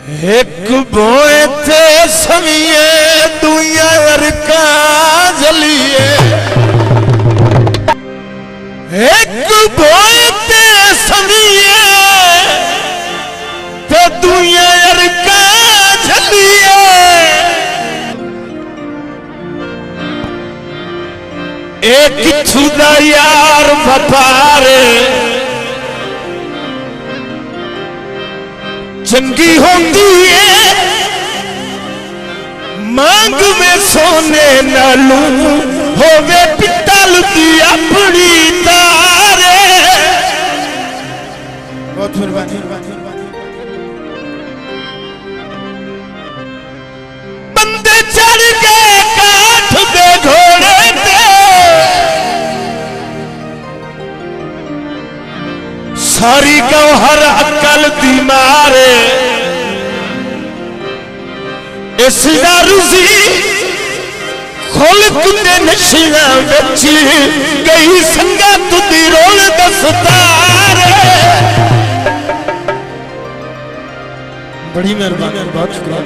एक बोए थे सविये दुनिया अरका जलिए, एक बोए थे सविये तो दुनिया अरका जलिए। एक छुदा यार वफारे चंगी होती है, मांग में सोने नालू होवे पितल दी अपनी तारे। बहुत मेहरबानी। बंदे चढ़ गए काठ दे घोड़े पे, सारी गौहर अकल दी मारे। इस रुजी खोल कुत्ते नशिया बची गई संगत दी रोल दस्तारे। बड़ी मेहरबानी, बहुत शुक्रिया।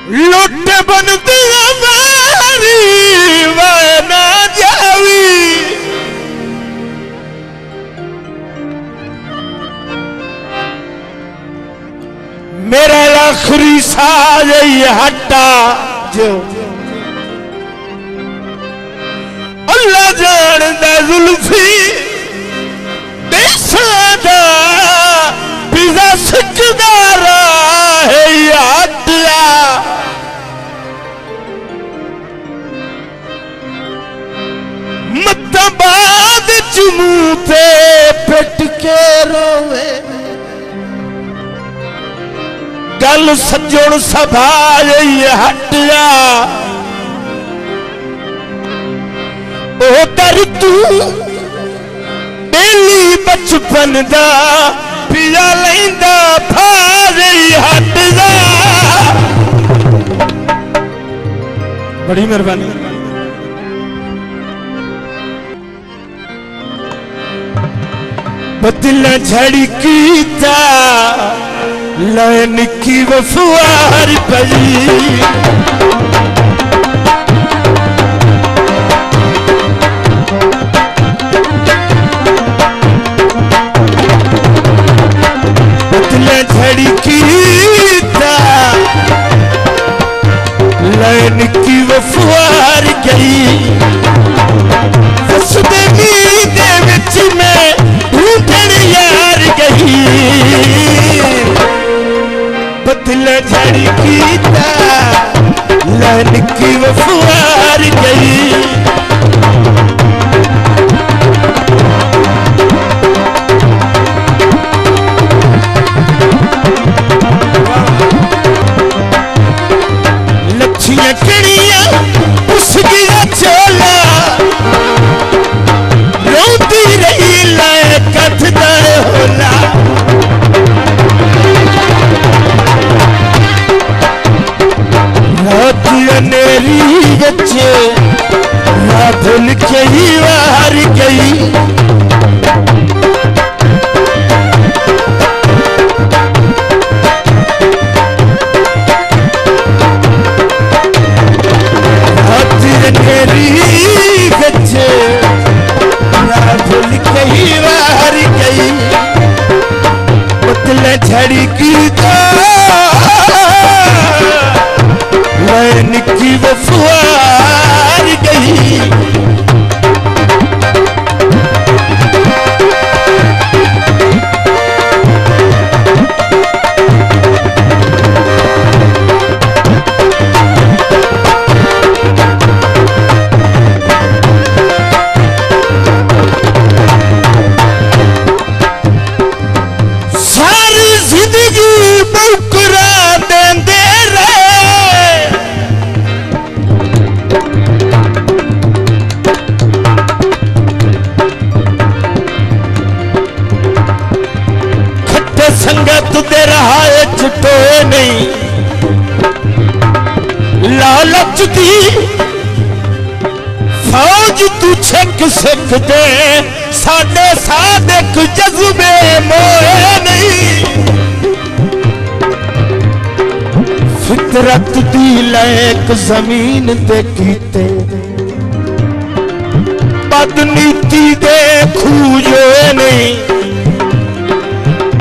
लुट बनती हमारी ना जावी, मेरा आखिरी साज हटा जो अल्लाह जानदा जुल्फी देसादा पिज़ा सिकदारा है हटिया। मतबाद चुमू पे पिट के रोवे, गल सज्जण सभा हटिया। ओ दर तू डेली बचपन दा पिया लैंदा फाज हटिया। बड़ी मेहरबानी। बदला झड़ी कीता लैन की वफुआर पई, बदला झड़ी कीता लैन की वफुआर गई। फसदे नींदे विच में ढूंढण यार गई, बदला झड़ी कीता लैन की वफुआर गई। लच्छियां कड़ियां उस गिरा चोला, रोती रही लाए कथदा होला। रात अनेरी बच्चे राधुल के ही बाहर गई, रात अनेरी बच्चे राधुल के ही बाहर गई। बदला झड़ी की लैन की वफुआर गई। सारी जिंदगी मुकरा देंदे रहे, खट्टे संगत दे रहा है छुटोए नहीं। लालच दी फौज आज तू छक सकते साडे सादिक जज्बे मोए नहीं फितरत दी लैक जमीन ते कीते बदनीति दे खूजे नहीं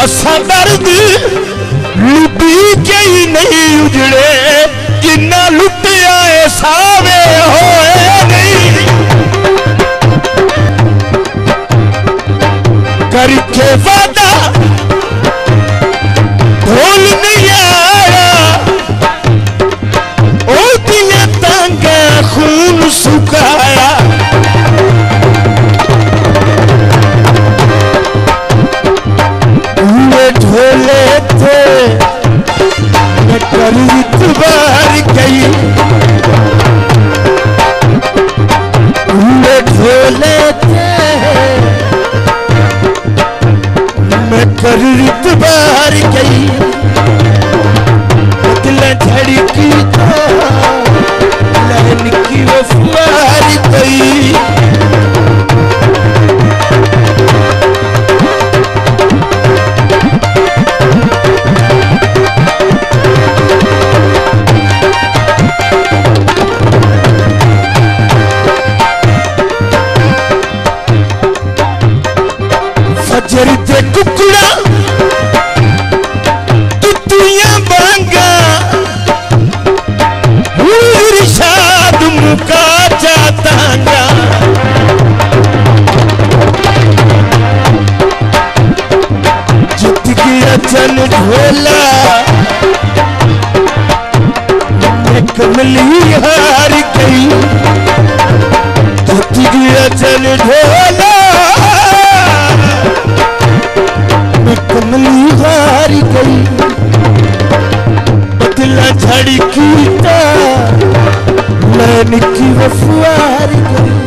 असा दर्द लुटी के ही नहीं उजड़े जिन्ना लुटिया सावे होए नहीं करके वादा ढोल नहीं आया ओ दिया तंगा खून सुखाया पूरे ढोले थे मैं कर इतबार गई पूरे ढोले थे मैं कर इतबार गई बदला धड़की था लहन की वो फुआर गई फजर दे कुकड़ा तुतुया बांगा इरशाद मुका जातांगा जित गया जन ढोला मैं कमली हार गई जित गया जन ढोला कमली हार गई बदला झड़की था लैन की वफार गई